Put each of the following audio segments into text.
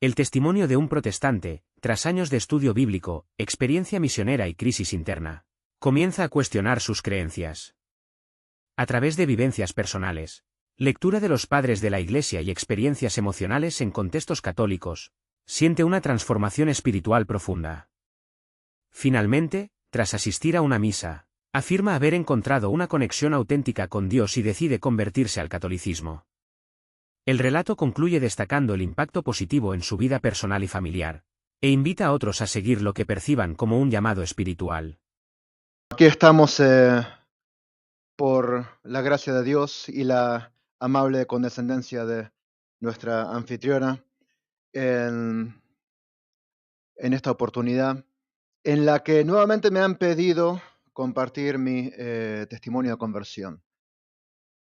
El testimonio de un protestante, tras años de estudio bíblico, experiencia misionera y crisis interna, comienza a cuestionar sus creencias. A través de vivencias personales, lectura de los padres de la Iglesia y experiencias emocionales en contextos católicos, siente una transformación espiritual profunda. Finalmente, tras asistir a una misa, afirma haber encontrado una conexión auténtica con Dios y decide convertirse al catolicismo. El relato concluye destacando el impacto positivo en su vida personal y familiar, e invita a otros a seguir lo que perciban como un llamado espiritual. Aquí estamos por la gracia de Dios y la amable condescendencia de nuestra anfitriona en, en esta oportunidad en la que nuevamente me han pedido compartir mi testimonio de conversión.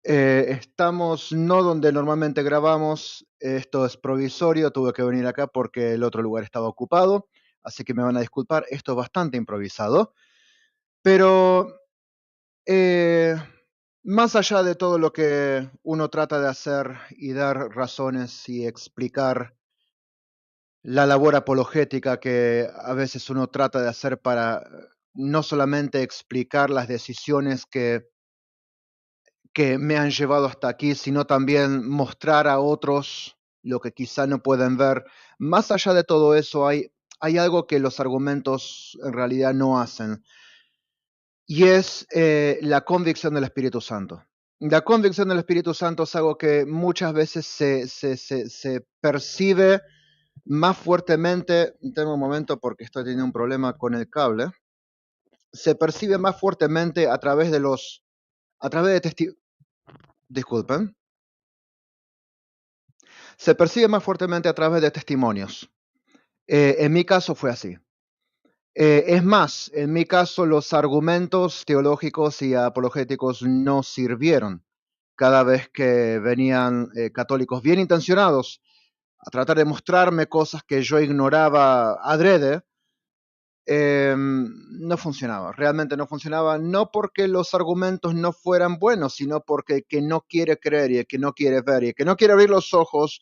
Estamos no donde normalmente grabamos, esto es provisorio, tuve que venir acá porque el otro lugar estaba ocupado, así que me van a disculpar, esto es bastante improvisado, pero eh, más allá de todo lo que uno trata de hacer y dar razones y explicar la labor apologética que a veces uno trata de hacer para no solamente explicar las decisiones que me han llevado hasta aquí, sino también mostrar a otros lo que quizá no pueden ver. Más allá de todo eso, hay algo que los argumentos en realidad no hacen, y es la convicción del Espíritu Santo. La convicción del Espíritu Santo es algo que muchas veces se percibe más fuertemente. Tengo un momento porque estoy teniendo un problema con el cable. Se percibe más fuertemente a través de disculpen, se percibe más fuertemente a través de testimonios. En mi caso fue así. Es más, en mi caso los argumentos teológicos y apologéticos no sirvieron. Cada vez que venían católicos bien intencionados a tratar de mostrarme cosas que yo ignoraba adrede, no funcionaba, realmente no funcionaba, no porque los argumentos no fueran buenos, sino porque el que no quiere creer y el que no quiere ver y el que no quiere abrir los ojos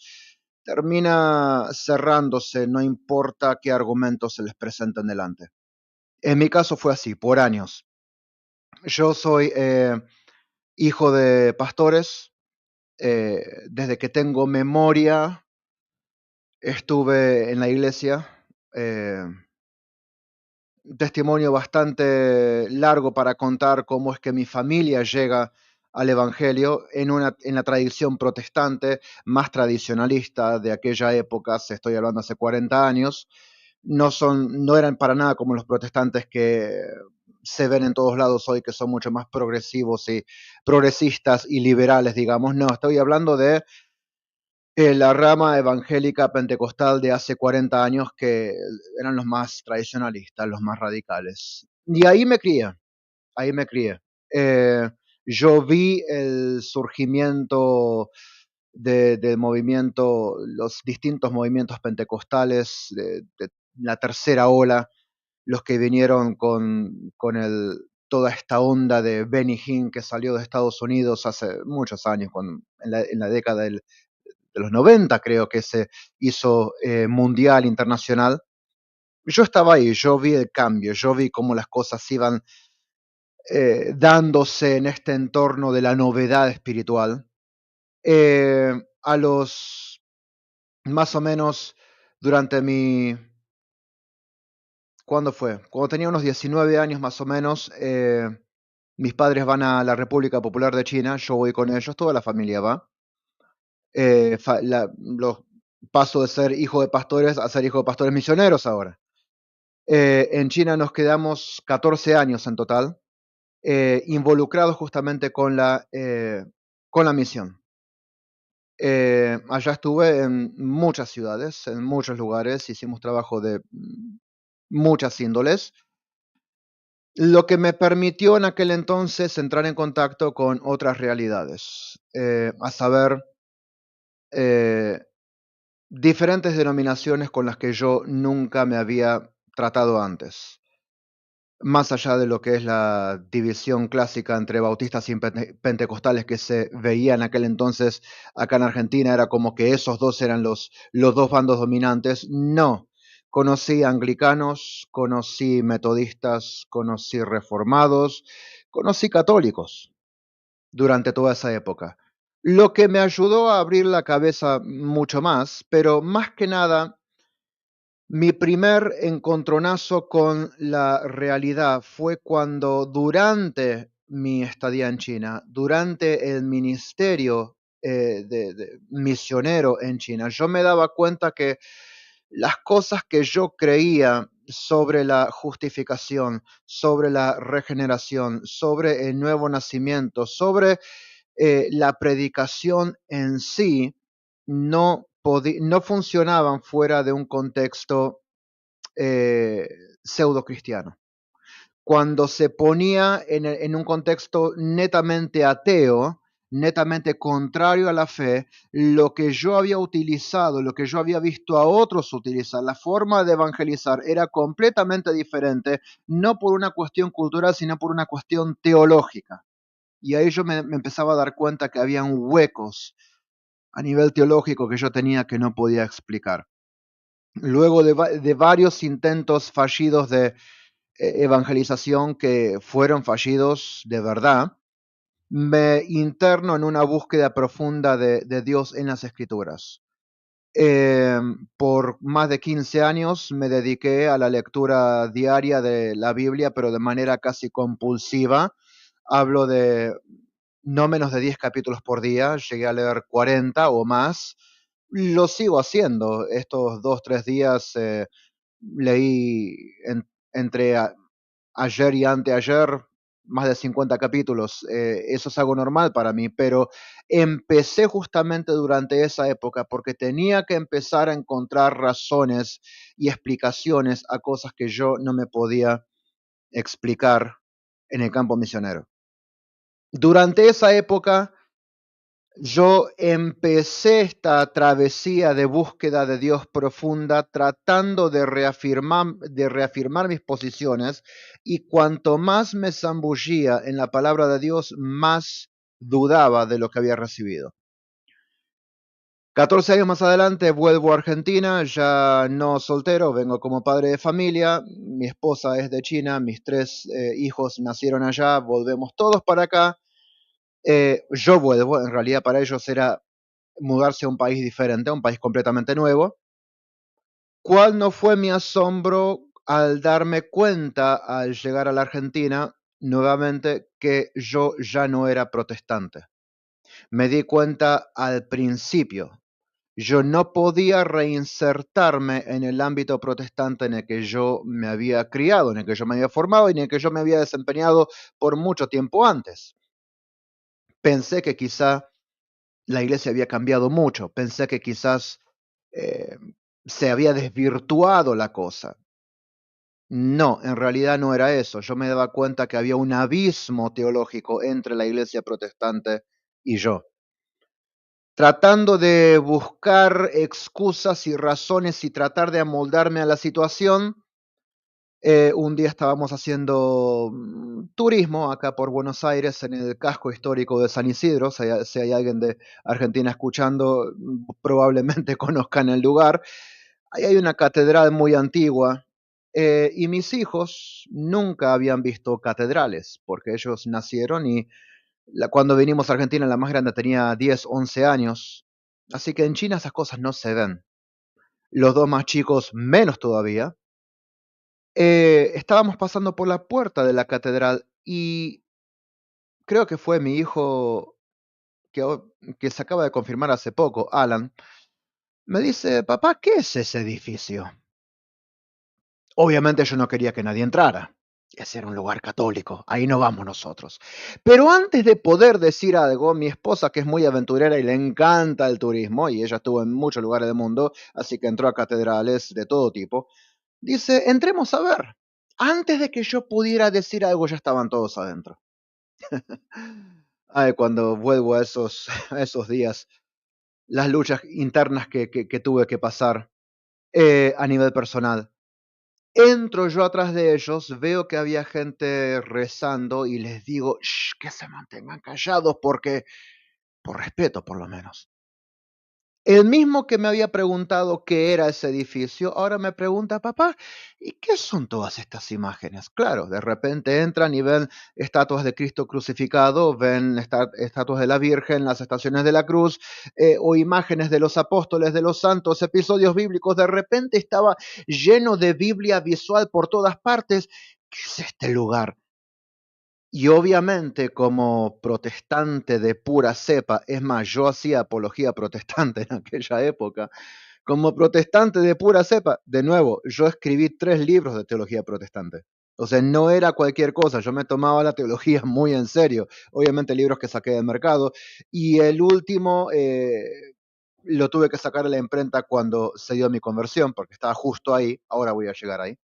termina cerrándose, no importa qué argumentos se les presenten delante. En mi caso fue así, por años. Yo soy hijo de pastores, desde que tengo memoria estuve en la iglesia. eh, Testimonio bastante largo para contar cómo es que mi familia llega al Evangelio en la tradición protestante, más tradicionalista de aquella época, se estoy hablando hace 40 años. No eran para nada como los protestantes que se ven en todos lados hoy, que son mucho más progresivos y progresistas y liberales, digamos. No, estoy hablando de la rama evangélica pentecostal de hace 40 años, que eran los más tradicionalistas, los más radicales. Y ahí me crié. Eh, yo vi el surgimiento del movimiento, los distintos movimientos pentecostales de la tercera ola, los que vinieron con toda esta onda de Benny Hinn que salió de Estados Unidos hace muchos años, en la década de los 90 creo que se hizo mundial, internacional. Yo estaba ahí, yo vi el cambio, yo vi cómo las cosas iban dándose en este entorno de la novedad espiritual. Eh, a los más o menos durante ¿cuándo fue? Cuando tenía unos 19 años más o menos, mis padres van a la República Popular de China, yo voy con ellos, toda la familia va. Los paso de ser hijo de pastores a ser hijo de pastores misioneros ahora. En China nos quedamos 14 años en total, involucrados justamente con la misión. Allá estuve en muchas ciudades, en muchos lugares, hicimos trabajo de muchas índoles, lo que me permitió en aquel entonces entrar en contacto con otras realidades, a saber, eh, diferentes denominaciones con las que yo nunca me había tratado antes. más allá de lo que es la división clásica entre bautistas y pentecostales que se veía en aquel entonces acá en Argentina, era como que esos dos eran los dos bandos dominantes. No, conocí anglicanos, conocí metodistas, conocí reformados, conocí católicos durante toda esa época. Lo que me ayudó a abrir la cabeza mucho más, pero más que nada mi primer encontronazo con la realidad fue cuando durante mi estadía en China, durante el ministerio misionero en China, yo me daba cuenta que las cosas que yo creía sobre la justificación, sobre la regeneración, sobre el nuevo nacimiento, sobre la predicación en sí, no funcionaban fuera de un contexto eh, pseudo cristiano. Cuando se ponía en un contexto netamente ateo, netamente contrario a la fe, lo que yo había utilizado, lo que yo había visto a otros utilizar, la forma de evangelizar era completamente diferente, no por una cuestión cultural, sino por una cuestión teológica. Y ahí yo me empezaba a dar cuenta que habían huecos a nivel teológico que yo tenía que no podía explicar. Luego de varios intentos fallidos de evangelización que fueron fallidos de verdad, me interno en una búsqueda profunda de Dios en las Escrituras. Por más de 15 años me dediqué a la lectura diaria de la Biblia, pero de manera casi compulsiva. Hablo de no menos de 10 capítulos por día, llegué a leer 40 o más. Lo sigo haciendo. Estos 2, 3 días leí entre ayer y anteayer más de 50 capítulos. Eso es algo normal para mí, pero empecé justamente durante esa época porque tenía que empezar a encontrar razones y explicaciones a cosas que yo no me podía explicar en el campo misionero. Durante esa época yo empecé esta travesía de búsqueda de Dios profunda tratando de reafirmar mis posiciones, y cuanto más me zambullía en la palabra de Dios, más dudaba de lo que había recibido. 14 años más adelante vuelvo a Argentina, ya no soltero, vengo como padre de familia, mi esposa es de China, mis 3 hijos nacieron allá, volvemos todos para acá. Yo vuelvo, en realidad para ellos era mudarse a un país diferente, a un país completamente nuevo. ¿Cuál no fue mi asombro al darme cuenta, al llegar a la Argentina, nuevamente, que yo ya no era protestante? Me di cuenta al principio. Yo no podía reinsertarme en el ámbito protestante en el que yo me había criado, en el que yo me había formado y en el que yo me había desempeñado por mucho tiempo antes. Pensé que quizá la iglesia había cambiado mucho, pensé que quizás eh, se había desvirtuado la cosa. No, en realidad no era eso. Yo me daba cuenta que había un abismo teológico entre la iglesia protestante y yo. Tratando de buscar excusas y razones y tratar de amoldarme a la situación, un día estábamos haciendo turismo acá por Buenos Aires, en el casco histórico de San Isidro. Si hay alguien de Argentina escuchando, probablemente conozcan el lugar. Ahí hay una catedral muy antigua, y mis hijos nunca habían visto catedrales, porque ellos nacieron y cuando vinimos a Argentina la más grande tenía 10, 11 años. Así que en China esas cosas no se ven. Los dos más chicos menos todavía. Estábamos pasando por la puerta de la catedral y creo que fue mi hijo que se acaba de confirmar hace poco, Alan, me dice: papá, ¿qué es ese edificio? Obviamente yo no quería que nadie entrara. Ese era un lugar católico, ahí no vamos nosotros. Pero antes de poder decir algo, mi esposa, que es muy aventurera y le encanta el turismo, y ella estuvo en muchos lugares del mundo, así que entró a catedrales de todo tipo, dice: entremos a ver. Antes de que yo pudiera decir algo, ya estaban todos adentro. Ay, cuando vuelvo a esos, a esos días, las luchas internas que tuve que pasar a nivel personal. Entro yo atrás de ellos, veo que había gente rezando y les digo: "Shh, que se mantengan callados porque por respeto, por lo menos". El mismo que me había preguntado qué era ese edificio, ahora me pregunta: "Papá, ¿y qué son todas estas imágenes?". Claro, de repente entran y ven estatuas de Cristo crucificado, ven estatuas de la Virgen, las estaciones de la cruz, o imágenes de los apóstoles, de los santos, episodios bíblicos. De repente estaba lleno de Biblia visual por todas partes. ¿Qué es este lugar? Y obviamente como protestante de pura cepa, es más, yo hacía apología protestante en aquella época, como protestante de pura cepa, de nuevo, yo escribí 3 libros de teología protestante. O sea, no era cualquier cosa, yo me tomaba la teología muy en serio. Obviamente libros que saqué del mercado y el último, lo tuve que sacar de la imprenta cuando se dio mi conversión, porque estaba justo ahí, ahora voy a llegar ahí.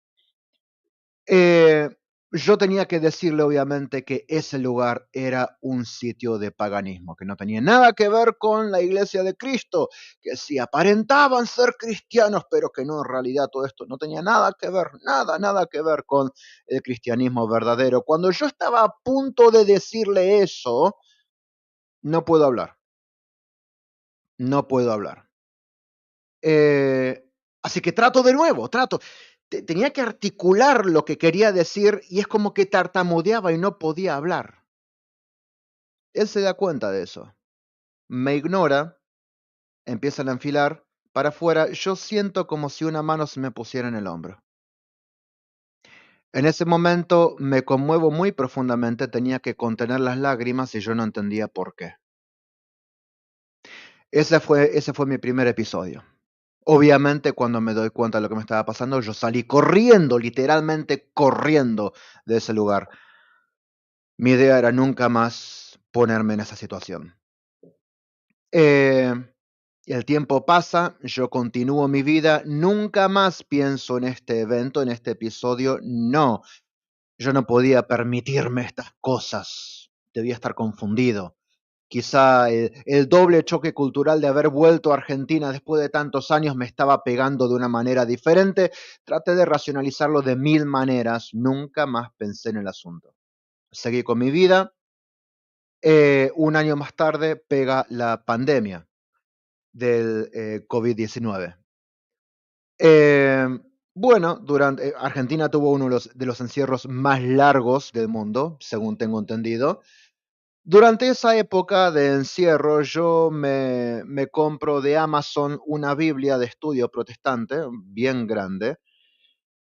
Eh, yo tenía que decirle, obviamente, que ese lugar era un sitio de paganismo, que no tenía nada que ver con la iglesia de Cristo, que sí aparentaban ser cristianos, pero que no, en realidad todo esto no tenía nada que ver, nada que ver con el cristianismo verdadero. Cuando yo estaba a punto de decirle eso, no puedo hablar, no puedo hablar. Eh, así que trato de nuevo, trato. Tenía que articular lo que quería decir y es como que tartamudeaba y no podía hablar. Él se da cuenta de eso. Me ignora, empiezan a enfilar para afuera. Yo siento como si una mano se me pusiera en el hombro. En ese momento me conmuevo muy profundamente, tenía que contener las lágrimas y yo no entendía por qué. Ese fue mi primer episodio. Obviamente, cuando me doy cuenta de lo que me estaba pasando, yo salí corriendo, literalmente corriendo de ese lugar. Mi idea era nunca más ponerme en esa situación. Eh, el tiempo pasa, yo continúo mi vida, nunca más pienso en este evento, en este episodio. No, yo no podía permitirme estas cosas. Debía estar confundido. Quizá el doble choque cultural de haber vuelto a Argentina después de tantos años me estaba pegando de una manera diferente. Traté de racionalizarlo de 1000 maneras, nunca más pensé en el asunto. Seguí con mi vida. Un año más tarde pega la pandemia del COVID-19. Eh, bueno, Argentina tuvo uno de los encierros más largos del mundo, según tengo entendido. Durante esa época de encierro, yo me compro de Amazon una Biblia de estudio protestante, bien grande,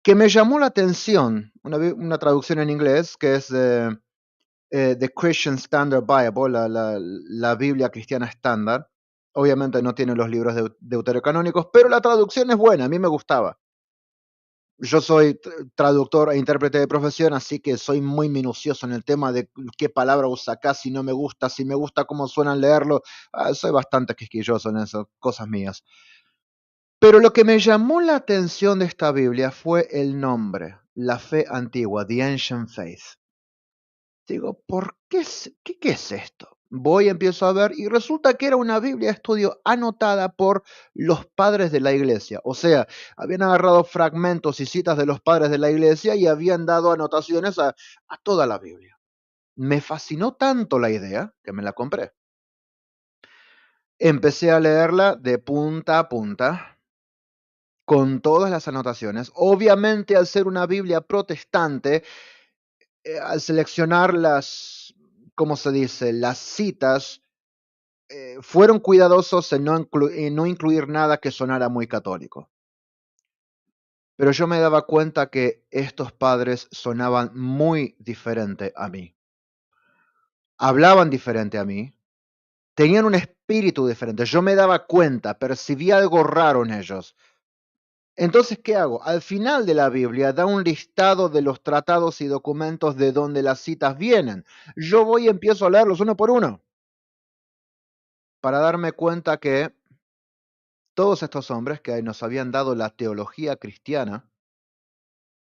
que me llamó la atención, una traducción en inglés que es The Christian Standard Bible, la Biblia cristiana estándar. Obviamente no tiene los libros deuterocanónicos, pero la traducción es buena, a mí me gustaba. Yo soy traductor e intérprete de profesión, así que soy muy minucioso en el tema de qué palabra usa acá, si no me gusta, si me gusta cómo suena leerlo. Soy bastante quisquilloso en eso, cosas mías. Pero lo que me llamó la atención de esta Biblia fue el nombre, la fe antigua, The Ancient Faith. Digo, ¿por qué qué es esto? Voy, empiezo a ver y resulta que era una Biblia de estudio anotada por los padres de la iglesia. O sea, habían agarrado fragmentos y citas de los padres de la iglesia y habían dado anotaciones a toda la Biblia. Me fascinó tanto la idea que me la compré. Empecé a leerla de punta a punta, con todas las anotaciones. Obviamente, al ser una Biblia protestante, al seleccionar ¿cómo se dice? Las citas, fueron cuidadosos en no incluir nada que sonara muy católico. Pero yo me daba cuenta que estos padres sonaban muy diferente a mí. Hablaban diferente a mí, tenían un espíritu diferente. Yo me daba cuenta, percibí algo raro en ellos. Entonces, ¿qué hago? Al final de la Biblia da un listado de los tratados y documentos de donde las citas vienen. Yo voy y empiezo a leerlos uno por uno para darme cuenta que todos estos hombres que nos habían dado la teología cristiana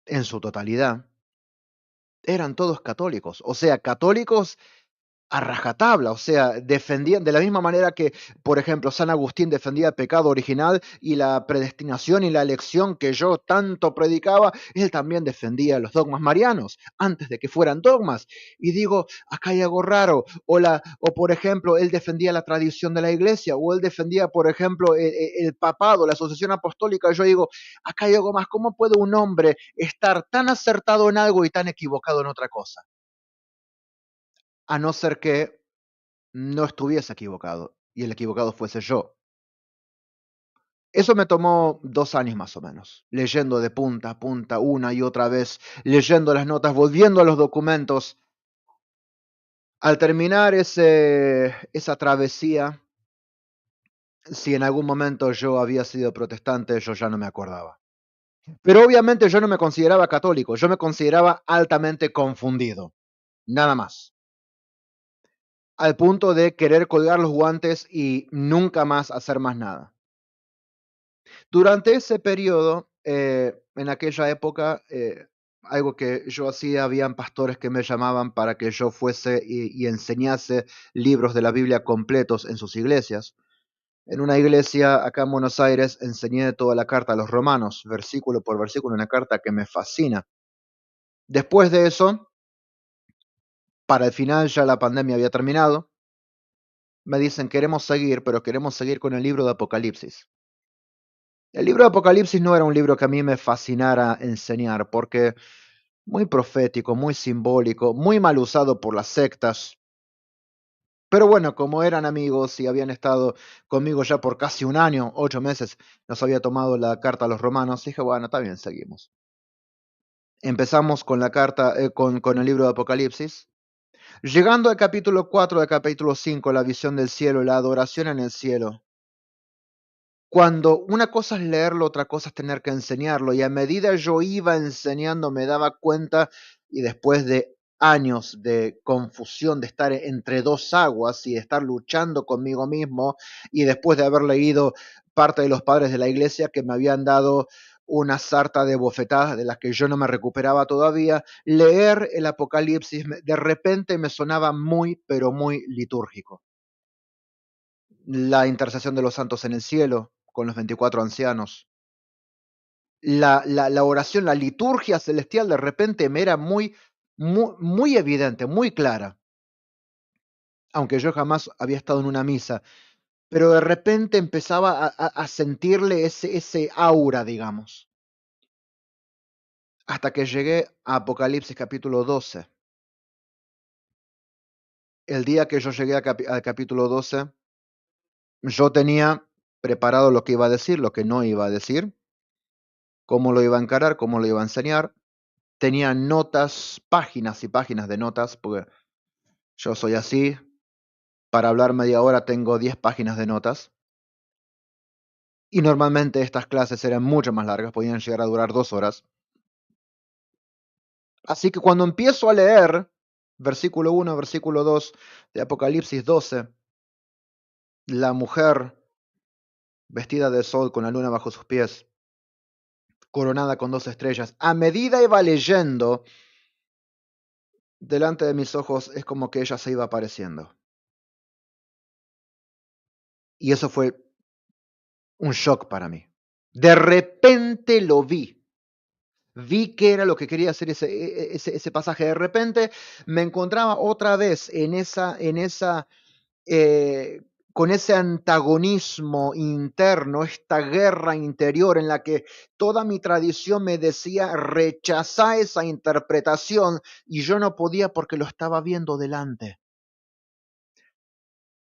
en su totalidad eran todos católicos. O sea, católicos a rajatabla, o sea, defendían de la misma manera que, por ejemplo, San Agustín defendía el pecado original y la predestinación y la elección que yo tanto predicaba, él también defendía los dogmas marianos antes de que fueran dogmas. Y digo, acá hay algo raro, o por ejemplo, él defendía la tradición de la iglesia, o él defendía, por ejemplo, el papado, la asociación apostólica. Yo digo, acá hay algo más, ¿cómo puede un hombre estar tan acertado en algo y tan equivocado en otra cosa? A no ser que no estuviese equivocado y el equivocado fuese yo. Eso me tomó 2 años más o menos, leyendo de punta a punta una y otra vez, leyendo las notas, volviendo a los documentos. Al terminar esa travesía, si en algún momento yo había sido protestante, yo ya no me acordaba. Pero obviamente yo no me consideraba católico, yo me consideraba altamente confundido, nada más. Al punto de querer colgar los guantes y nunca más hacer más nada. Durante ese periodo, en aquella época, algo que yo hacía, habían pastores que me llamaban para que yo fuese y enseñase libros de la Biblia completos en sus iglesias. En una iglesia acá en Buenos Aires enseñé toda la carta a los romanos, versículo por versículo, una carta que me fascina. Después de eso, para el final ya la pandemia había terminado, me dicen queremos seguir, pero queremos seguir con el libro de Apocalipsis. El libro de Apocalipsis no era un libro que a mí me fascinara enseñar, porque muy profético, muy simbólico, muy mal usado por las sectas. Pero bueno, como eran amigos y habían estado conmigo ya por casi un año, 8 meses, nos había tomado la carta a los romanos, dije, bueno, está bien, seguimos. Empezamos con la carta, con el libro de Apocalipsis. Llegando al capítulo 4, al capítulo 5, la visión del cielo, la adoración en el cielo. Cuando una cosa es leerlo, otra cosa es tener que enseñarlo. Y a medida yo iba enseñando, me daba cuenta, y después de años de confusión, de estar entre dos aguas y de estar luchando conmigo mismo, y después de haber leído parte de los padres de la iglesia que me habían dado una sarta de bofetadas de las que yo no me recuperaba todavía, leer el Apocalipsis de repente me sonaba muy, pero muy litúrgico. La intercesión de los santos en el cielo, con los 24 ancianos. La oración, la liturgia celestial de repente me era muy evidente, muy clara, aunque yo jamás había estado en una misa, pero de repente empezaba a sentirle ese aura, digamos, hasta que llegué a Apocalipsis capítulo 12. El día que yo llegué al capítulo 12, yo tenía preparado lo que iba a decir, lo que no iba a decir, cómo lo iba a encarar, cómo lo iba a enseñar. Tenía notas, páginas y páginas de notas, porque yo soy así. Para hablar media hora tengo 10 páginas de notas. Y normalmente estas clases eran mucho más largas, podían llegar a durar 2 horas. Así que cuando empiezo a leer versículo 1, versículo 2 de Apocalipsis 12, la mujer vestida de sol con la luna bajo sus pies, coronada con 2 estrellas, a medida iba leyendo, delante de mis ojos es como que ella se iba apareciendo. Y eso fue un shock para mí. De repente lo vi. Vi que era lo que quería hacer ese pasaje. De repente me encontraba otra vez eh, con ese antagonismo interno, esta guerra interior en la que toda mi tradición me decía rechazar esa interpretación y yo no podía porque lo estaba viendo delante.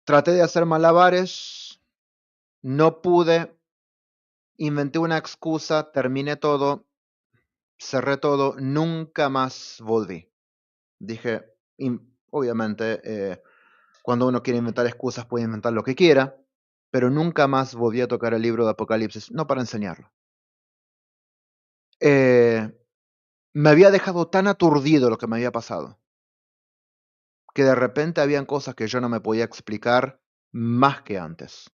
Traté de hacer malabares, no pude, inventé una excusa, terminé todo, cerré todo, nunca más volví. Dije, obviamente, cuando uno quiere inventar excusas puede inventar lo que quiera, pero nunca más volví a tocar el libro de Apocalipsis, no para enseñarlo. Eh, Me había dejado tan aturdido lo que me había pasado, que de repente habían cosas que yo no me podía explicar más que antes.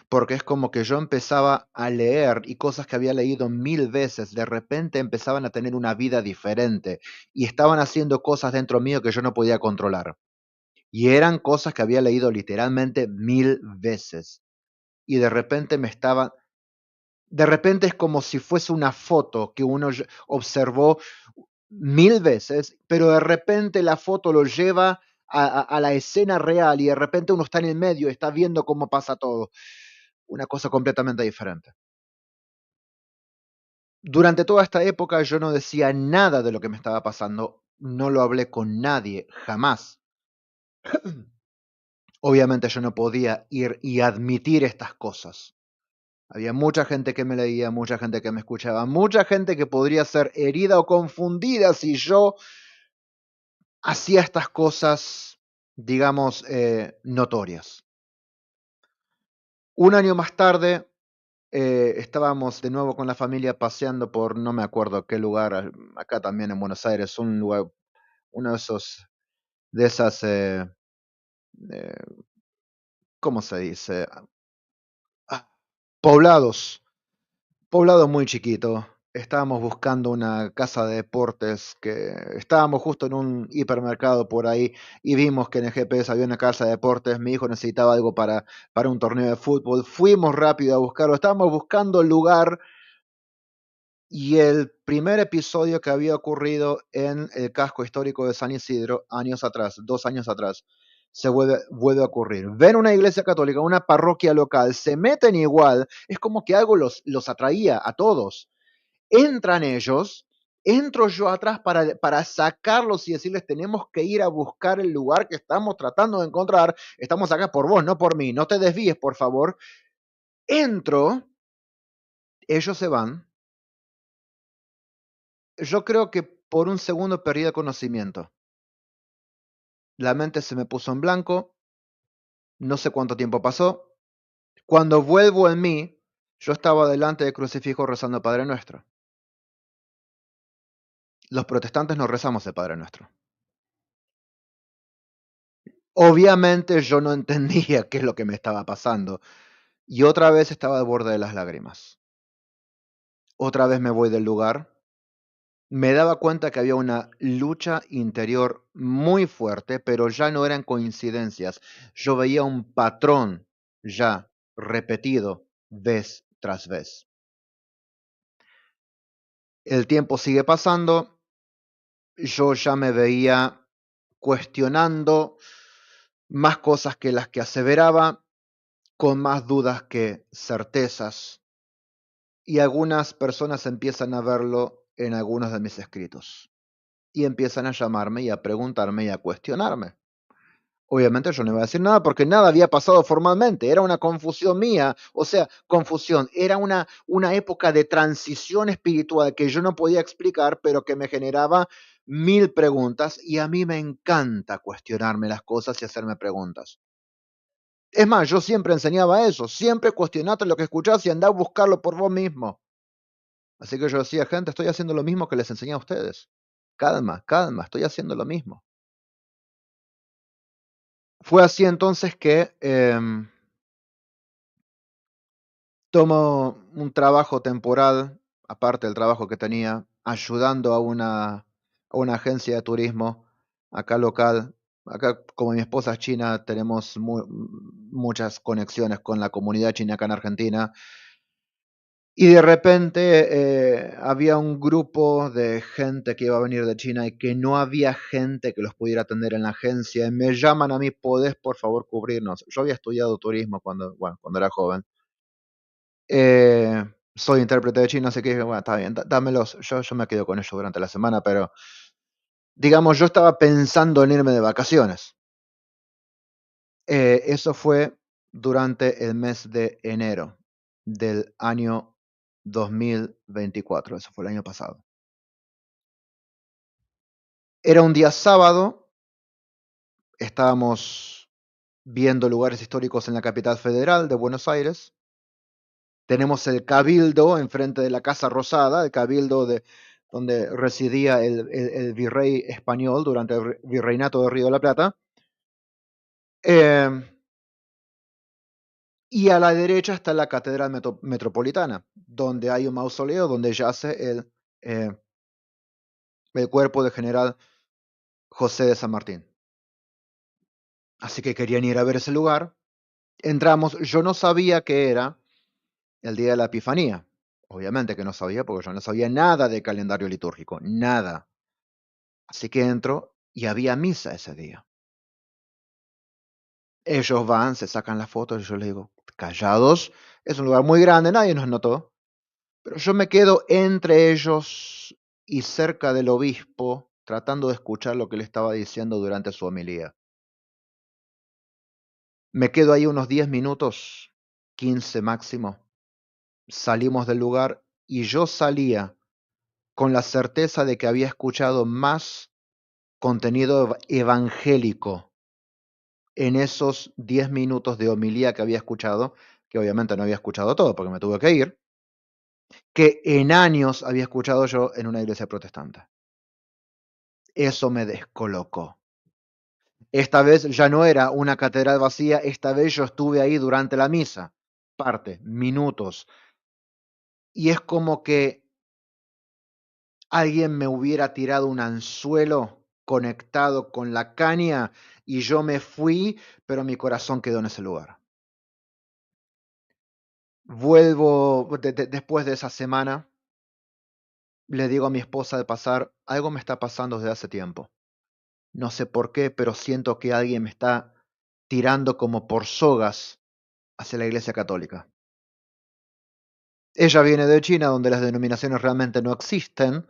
Porque es como que yo empezaba a leer y cosas que había leído 1000 veces, de repente empezaban a tener una vida diferente y estaban haciendo cosas dentro mío que yo no podía controlar. Y eran cosas que había leído literalmente 1000 veces. Y de repente es como si fuese una foto que uno observó 1000 veces, pero de repente la foto lo lleva a la escena real y de repente uno está en el medio, está viendo cómo pasa todo. Una cosa completamente diferente. Durante toda esta época yo no decía nada de lo que me estaba pasando, no lo hablé con nadie, jamás. Obviamente yo no podía ir y admitir estas cosas. Había mucha gente que me leía, mucha gente que me escuchaba, mucha gente que podría ser herida o confundida si yo hacía estas cosas, digamos, notorias. Un año más tarde, estábamos de nuevo con la familia paseando por no me acuerdo qué lugar, acá también en Buenos Aires, un lugar, uno de esas, eh, ¿cómo se dice? Ah, poblados, poblado muy chiquito. Estábamos buscando una casa de deportes que estábamos justo en un hipermercado por ahí y vimos que en el GPS había una casa de deportes. Mi hijo necesitaba algo para un torneo de fútbol. Fuimos rápido a buscarlo. Estábamos buscando el lugar y el primer episodio que había ocurrido en el casco histórico de San Isidro, años atrás, 2 años atrás, vuelve a ocurrir. Ven una iglesia católica, una parroquia local, se meten igual, es como que algo los atraía a todos. Entran ellos, entro yo atrás para sacarlos y decirles, tenemos que ir a buscar el lugar que estamos tratando de encontrar, estamos acá por vos, no por mí, no te desvíes, por favor. Entro, ellos se van. Yo creo que por un segundo perdí el conocimiento. La mente se me puso en blanco, no sé cuánto tiempo pasó. Cuando vuelvo en mí, yo estaba delante del crucifijo rezando el Padre Nuestro. Los protestantes no rezamos el Padre Nuestro. Obviamente yo no entendía qué es lo que me estaba pasando. Y otra vez estaba al borde de las lágrimas. Otra vez me voy del lugar. Me daba cuenta que había una lucha interior muy fuerte, pero ya no eran coincidencias. Yo veía un patrón ya repetido vez tras vez. El tiempo sigue pasando, yo ya me veía cuestionando más cosas que las que aseveraba, con más dudas que certezas, y algunas personas empiezan a verlo en algunos de mis escritos y empiezan a llamarme y a preguntarme y a cuestionarme. Obviamente yo no iba a decir nada porque nada había pasado formalmente, era una confusión mía, o sea, confusión, era una época de transición espiritual que yo no podía explicar, pero que me generaba 1000 preguntas y a mí me encanta cuestionarme las cosas y hacerme preguntas. Es más, yo siempre enseñaba eso, siempre cuestionate lo que escuchás y andá a buscarlo por vos mismo. Así que yo decía, gente, estoy haciendo lo mismo que les enseñé a ustedes. Calma, calma, estoy haciendo lo mismo. Fue así entonces que tomo un trabajo temporal, aparte del trabajo que tenía, ayudando a una agencia de turismo acá local. Acá, como mi esposa es china, tenemos muchas conexiones con la comunidad china acá en Argentina. Y de repente había un grupo de gente que iba a venir de China y que no había gente que los pudiera atender en la agencia. Y me llaman a mí, ¿podés por favor cubrirnos? Yo había estudiado turismo cuando era joven. Soy intérprete de chino, así que dije, bueno, está bien, dámelos. Yo me quedo con ellos durante la semana, pero digamos, yo estaba pensando en irme de vacaciones. Eso fue durante el mes de enero del año 2024. Eso fue el año pasado. Era un día sábado, estábamos viendo lugares históricos en la capital federal de Buenos Aires. Tenemos el Cabildo enfrente de la Casa Rosada, el Cabildo donde residía el virrey español durante el virreinato de Río de la Plata. Eh, y a la derecha está la Catedral Metropolitana, donde hay un mausoleo donde yace el cuerpo del general José de San Martín. así que querían ir a ver ese lugar. Entramos, yo no sabía que era el día de la Epifanía. Obviamente que no sabía, porque yo no sabía nada de calendario litúrgico, nada. Así que entro y había misa ese día. Ellos van, se sacan las fotos y yo les digo, callados, es un lugar muy grande, nadie nos notó. Pero yo me quedo entre ellos y cerca del obispo, tratando de escuchar lo que le estaba diciendo durante su homilía. Me quedo ahí unos 10 minutos, 15 máximo. Salimos del lugar y yo salía con la certeza de que había escuchado más contenido evangélico en esos 10 minutos de homilía que había escuchado, que obviamente no había escuchado todo porque me tuve que ir, que en años había escuchado yo en una iglesia protestante. Eso me descolocó. Esta vez ya no era una catedral vacía, esta vez yo estuve ahí durante la misa, parte, minutos, y es como que alguien me hubiera tirado un anzuelo conectado con la caña y yo me fui, pero mi corazón quedó en ese lugar. Vuelvo después de esa semana, le digo a mi esposa de pasar, algo me está pasando desde hace tiempo. No sé por qué, pero siento que alguien me está tirando como por sogas hacia la iglesia católica. Ella viene de China, donde las denominaciones realmente no existen,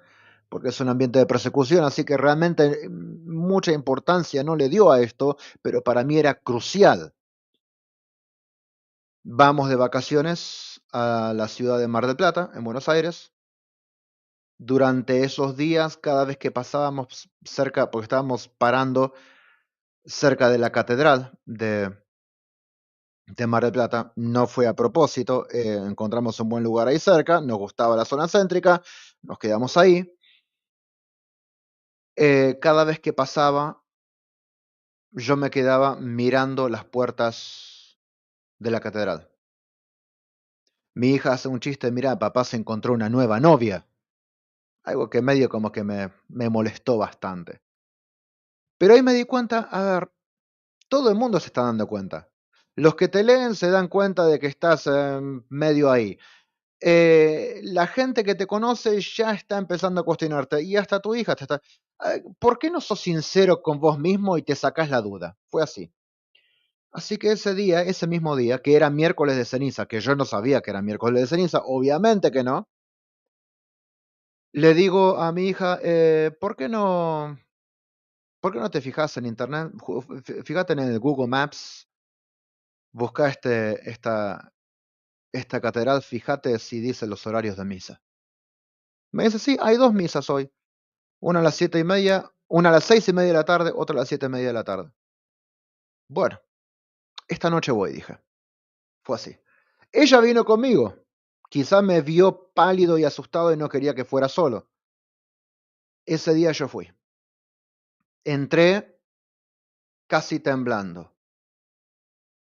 porque es un ambiente de persecución, así que realmente mucha importancia no le dio a esto, pero para mí era crucial. Vamos de vacaciones a la ciudad de Mar del Plata, en Buenos Aires. Durante esos días, cada vez que pasábamos cerca, porque estábamos parando cerca de la catedral de Mar del Plata, no fue a propósito, encontramos un buen lugar ahí cerca, nos gustaba la zona céntrica, nos quedamos ahí. Cada vez que pasaba, yo me quedaba mirando las puertas de la catedral. Mi hija hace un chiste, mira, papá se encontró una nueva novia, algo que medio como que me molestó bastante. Pero ahí me di cuenta, a ver, todo el mundo se está dando cuenta. Los que te leen se dan cuenta de que estás medio ahí. La gente que te conoce ya está empezando a cuestionarte y hasta tu hija te está... ¿Por qué no sos sincero con vos mismo y te sacás la duda? Fue así. Así que ese día, ese mismo día, que era miércoles de ceniza, que yo no sabía que era miércoles de ceniza, obviamente que no, le digo a mi hija, por qué no te fijas en internet? Fíjate en el Google Maps, busca esta catedral, fíjate si dice los horarios de misa. Me dice, sí, hay dos misas hoy. Una a las 7:30, una a las 6:30 de la tarde, otra a las 7:30 de la tarde. Bueno, esta noche voy, dije. Fue así. Ella vino conmigo. Quizá me vio pálido y asustado y no quería que fuera solo. Ese día yo fui. Entré casi temblando.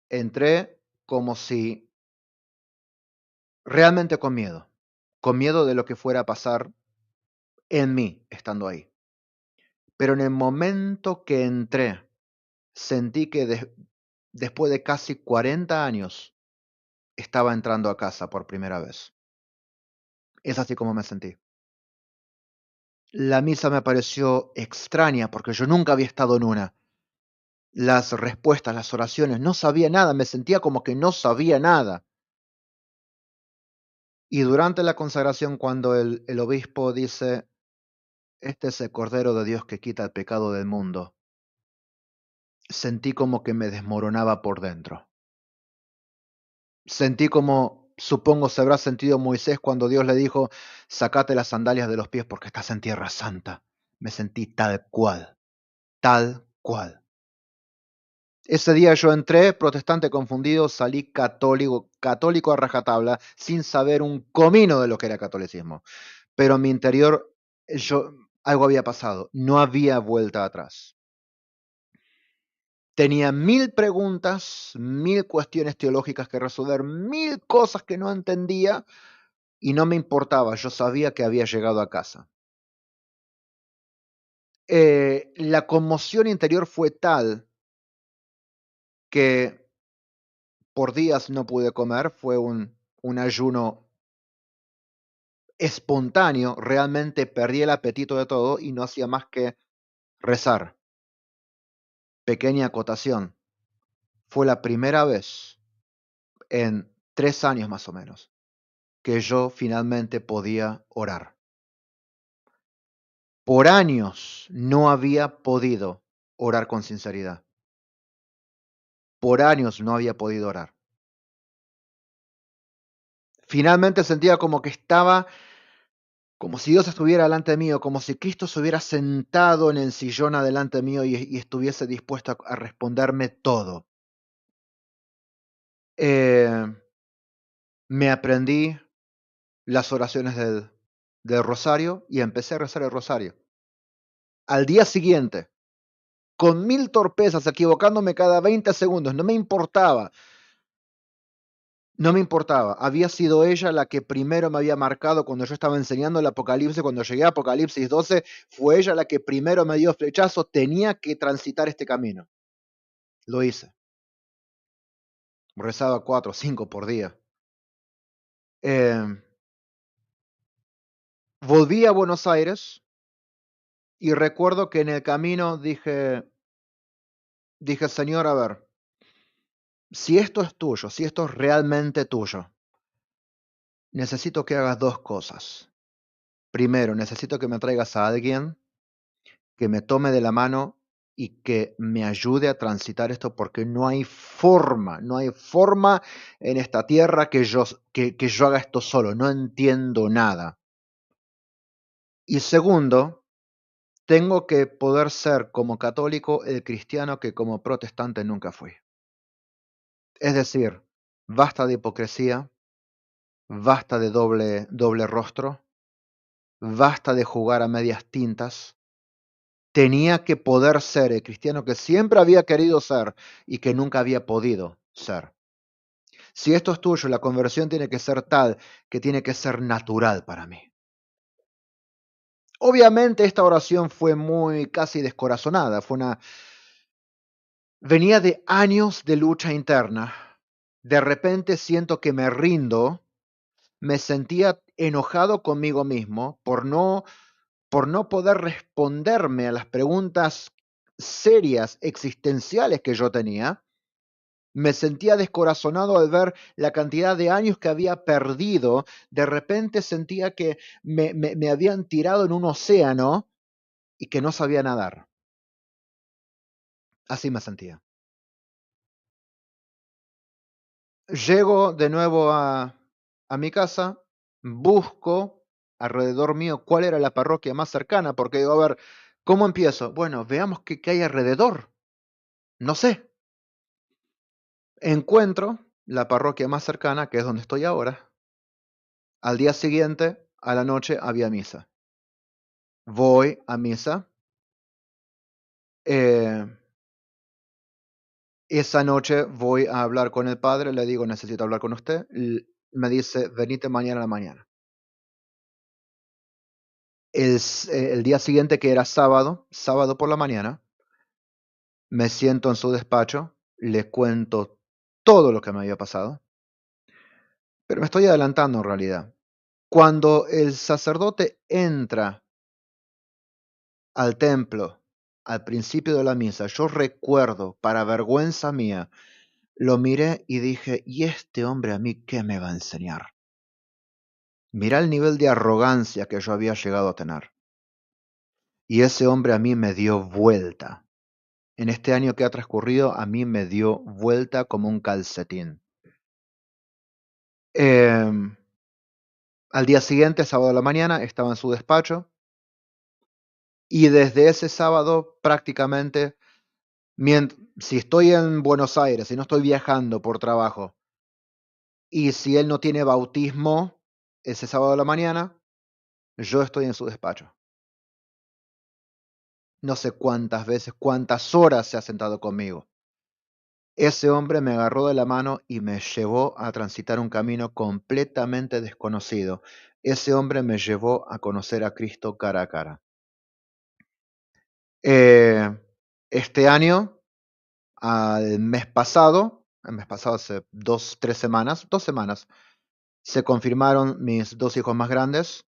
Entré como si realmente con miedo de lo que fuera a pasar en mí estando ahí. Pero en el momento que entré, sentí que después de casi 40 años estaba entrando a casa por primera vez. Es así como me sentí. La misa me pareció extraña porque yo nunca había estado en una. Las respuestas, las oraciones, no sabía nada, me sentía como que no sabía nada. Y durante la consagración, cuando el obispo dice, este es el Cordero de Dios que quita el pecado del mundo, sentí como que me desmoronaba por dentro. Sentí como, supongo, se habrá sentido Moisés cuando Dios le dijo, sacate las sandalias de los pies porque estás en tierra santa. Me sentí tal cual, tal cual. Ese día yo entré protestante confundido, salí católico, católico a rajatabla, sin saber un comino de lo que era catolicismo. Pero en mi interior algo había pasado, no había vuelta atrás. Tenía 1000 preguntas, 1000 cuestiones teológicas que resolver, 1000 cosas que no entendía y no me importaba, yo sabía que había llegado a casa. La conmoción interior fue tal que por días no pude comer, fue un ayuno espontáneo, realmente perdí el apetito de todo y no hacía más que rezar. Pequeña acotación, fue la primera vez en 3 años más o menos que yo finalmente podía orar. Por años no había podido orar con sinceridad. Por años no había podido orar. Finalmente sentía como que estaba, como si Dios estuviera delante mío, como si Cristo se hubiera sentado en el sillón adelante mío y estuviese dispuesto a responderme todo. Eh, Me aprendí las oraciones del rosario y empecé a rezar el rosario. Al día siguiente, con 1000 torpezas, equivocándome cada 20 segundos, no me importaba. No me importaba. Había sido ella la que primero me había marcado cuando yo estaba enseñando el Apocalipsis. Cuando llegué a Apocalipsis 12, fue ella la que primero me dio flechazo. Tenía que transitar este camino. Lo hice. Rezaba 4 o 5 por día. Volví a Buenos Aires y recuerdo que en el camino dije, Señor, a ver, si esto es tuyo, si esto es realmente tuyo, necesito que hagas 2 cosas. Primero, necesito que me traigas a alguien que me tome de la mano y que me ayude a transitar esto, porque no hay forma en esta tierra que yo haga esto solo, no entiendo nada. Y segundo, tengo que poder ser como católico el cristiano que como protestante nunca fui. Es decir, basta de hipocresía, basta de doble rostro, basta de jugar a medias tintas. Tenía que poder ser el cristiano que siempre había querido ser y que nunca había podido ser. Si esto es tuyo, la conversión tiene que ser tal que tiene que ser natural para mí. Obviamente esta oración fue muy casi descorazonada, venía de años de lucha interna. De repente siento que me rindo, me sentía enojado conmigo mismo por no poder responderme a las preguntas serias, existenciales que yo tenía. Me sentía descorazonado al ver la cantidad de años que había perdido. De repente sentía que me habían tirado en un océano y que no sabía nadar. Así me sentía. Llego de nuevo a mi casa, busco alrededor mío cuál era la parroquia más cercana, porque digo, a ver, ¿cómo empiezo? Bueno, veamos qué hay alrededor. No sé. Encuentro la parroquia más cercana, que es donde estoy ahora. Al día siguiente, a la noche, había misa. Voy a misa. Eh, esa noche voy a hablar con el padre, le digo, necesito hablar con usted. Me dice, venite mañana a la mañana. El día siguiente, que era sábado por la mañana, me siento en su despacho, le cuento todo lo que me había pasado, pero me estoy adelantando en realidad. Cuando el sacerdote entra al templo al principio de la misa, yo recuerdo, para vergüenza mía, lo miré y dije, ¿y este hombre a mí qué me va a enseñar? Mirá el nivel de arrogancia que yo había llegado a tener. Y ese hombre a mí me dio vuelta. En este año que ha transcurrido, a mí me dio vuelta como un calcetín. Al día siguiente, sábado a la mañana, estaba en su despacho y desde ese sábado prácticamente, si estoy en Buenos Aires, si no estoy viajando por trabajo, y si él no tiene bautismo ese sábado a la mañana, yo estoy en su despacho. No sé cuántas veces, cuántas horas se ha sentado conmigo. Ese hombre me agarró de la mano y me llevó a transitar un camino completamente desconocido. Ese hombre me llevó a conocer a Cristo cara a cara. Eh, este año el mes pasado hace 2 semanas, se confirmaron mis 2 hijos más grandes,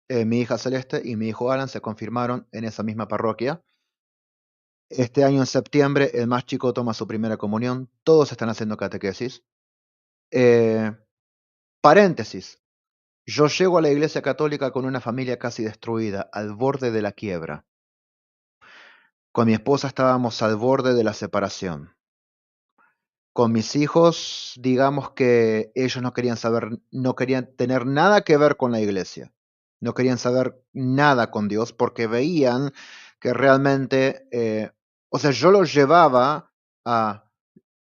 mi hija Celeste y mi hijo Alan se confirmaron en esa misma parroquia. Este año en septiembre el más chico toma su primera comunión, todos están haciendo catequesis. Paréntesis, yo llego a la Iglesia Católica con una familia casi destruida, al borde de la quiebra. Con mi esposa estábamos al borde de la separación. Con mis hijos, digamos que ellos no querían tener nada que ver con la iglesia. No querían saber nada con Dios porque veían que realmente, o sea, yo los llevaba a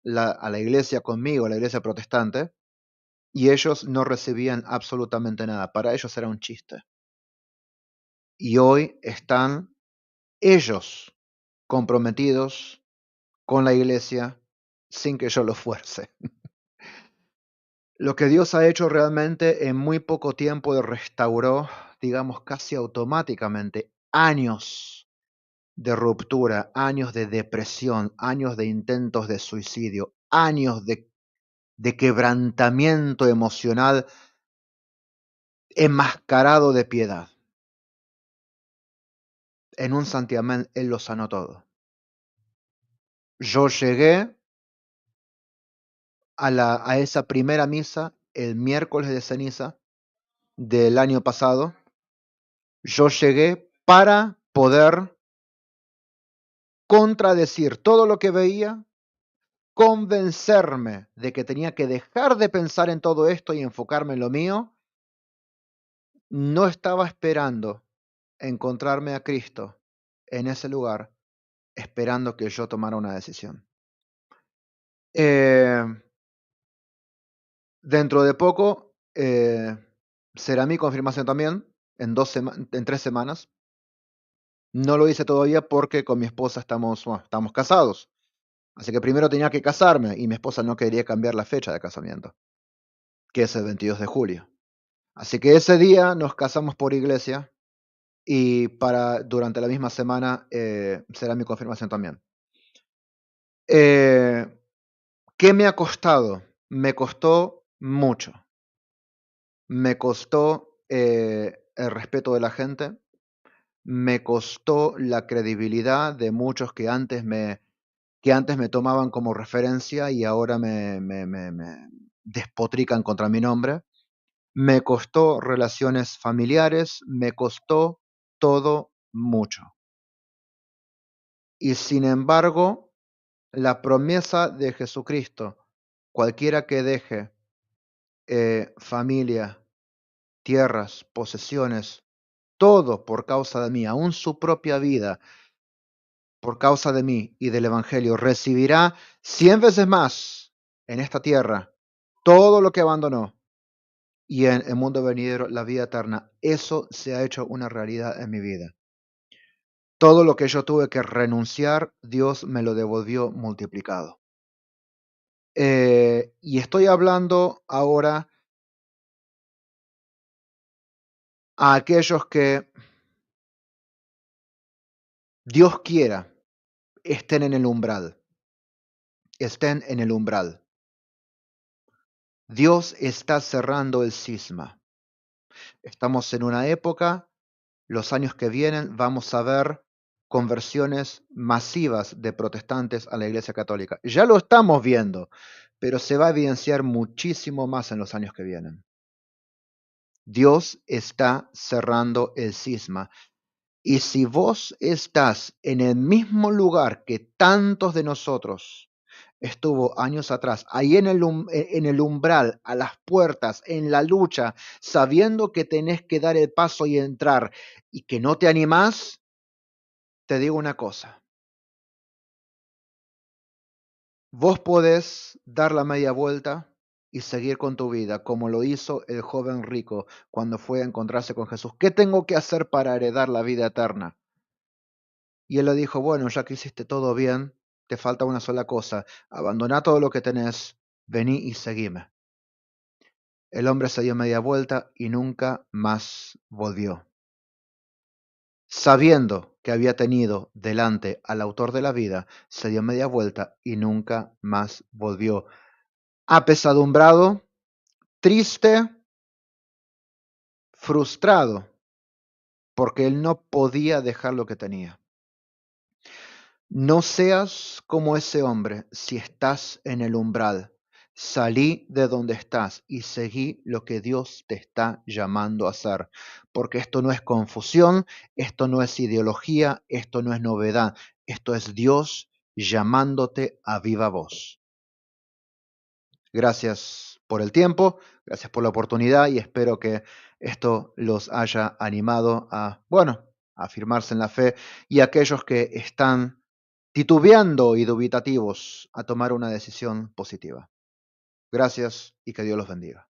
la iglesia conmigo, a la iglesia protestante, y ellos no recibían absolutamente nada. Para ellos era un chiste. Y hoy están ellos comprometidos con la iglesia sin que yo los fuerce. Lo que Dios ha hecho realmente en muy poco tiempo restauró, digamos, casi automáticamente años de ruptura, años de depresión, años de intentos de suicidio, años de quebrantamiento emocional enmascarado de piedad. En un santiamén Él lo sanó todo. Yo llegué a esa primera misa el miércoles de ceniza del año pasado. Yo llegué para poder contradecir todo lo que veía, convencerme de que tenía que dejar de pensar en todo esto y enfocarme en lo mío. No estaba esperando encontrarme a Cristo en ese lugar, esperando que yo tomara una decisión. Eh, Dentro de poco será mi confirmación también, en 3 semanas. No lo hice todavía porque con mi esposa estamos casados. Así que primero tenía que casarme y mi esposa no quería cambiar la fecha de casamiento, que es el 22 de julio. Así que ese día nos casamos por iglesia y durante la misma semana será mi confirmación también. Eh, ¿Qué me ha costado? Me costó mucho. Me costó el respeto de la gente, me costó la credibilidad de muchos que antes me tomaban como referencia y ahora me despotrican contra mi nombre. Me costó relaciones familiares, me costó todo mucho. Y sin embargo, la promesa de Jesucristo, cualquiera que deje familia, tierras, posesiones, todo por causa de mí, aún su propia vida, por causa de mí y del Evangelio, recibirá 100 veces más en esta tierra todo lo que abandonó y en el mundo venidero la vida eterna. Eso se ha hecho una realidad en mi vida. Todo lo que yo tuve que renunciar, Dios me lo devolvió multiplicado. Y estoy hablando ahora a aquellos que Dios quiera estén en el umbral. Estén en el umbral. Dios está cerrando el cisma. Estamos en una época, los años que vienen, vamos a ver conversiones masivas de protestantes a la Iglesia Católica. Ya lo estamos viendo, pero se va a evidenciar muchísimo más en los años que vienen. Dios está cerrando el cisma. Y si vos estás en el mismo lugar que tantos de nosotros estuvo años atrás, ahí en el umbral, a las puertas, en la lucha, sabiendo que tenés que dar el paso y entrar y que no te animás, te digo una cosa. Vos podés dar la media vuelta y seguir con tu vida, como lo hizo el joven rico cuando fue a encontrarse con Jesús. ¿Qué tengo que hacer para heredar la vida eterna? Y él le dijo, bueno, ya que hiciste todo bien, te falta una sola cosa, abandona todo lo que tenés, vení y seguime. El hombre se dio media vuelta y nunca más volvió, sabiendo que había tenido delante al autor de la vida, se dio media vuelta y nunca más volvió. Apesadumbrado, triste, frustrado, porque él no podía dejar lo que tenía. No seas como ese hombre si estás en el umbral. Salí de donde estás y seguí lo que Dios te está llamando a hacer, porque esto no es confusión, esto no es ideología, esto no es novedad, esto es Dios llamándote a viva voz. Gracias por el tiempo, gracias por la oportunidad y espero que esto los haya animado a, bueno, a afirmarse en la fe y aquellos que están titubeando y dubitativos a tomar una decisión positiva. Gracias y que Dios los bendiga.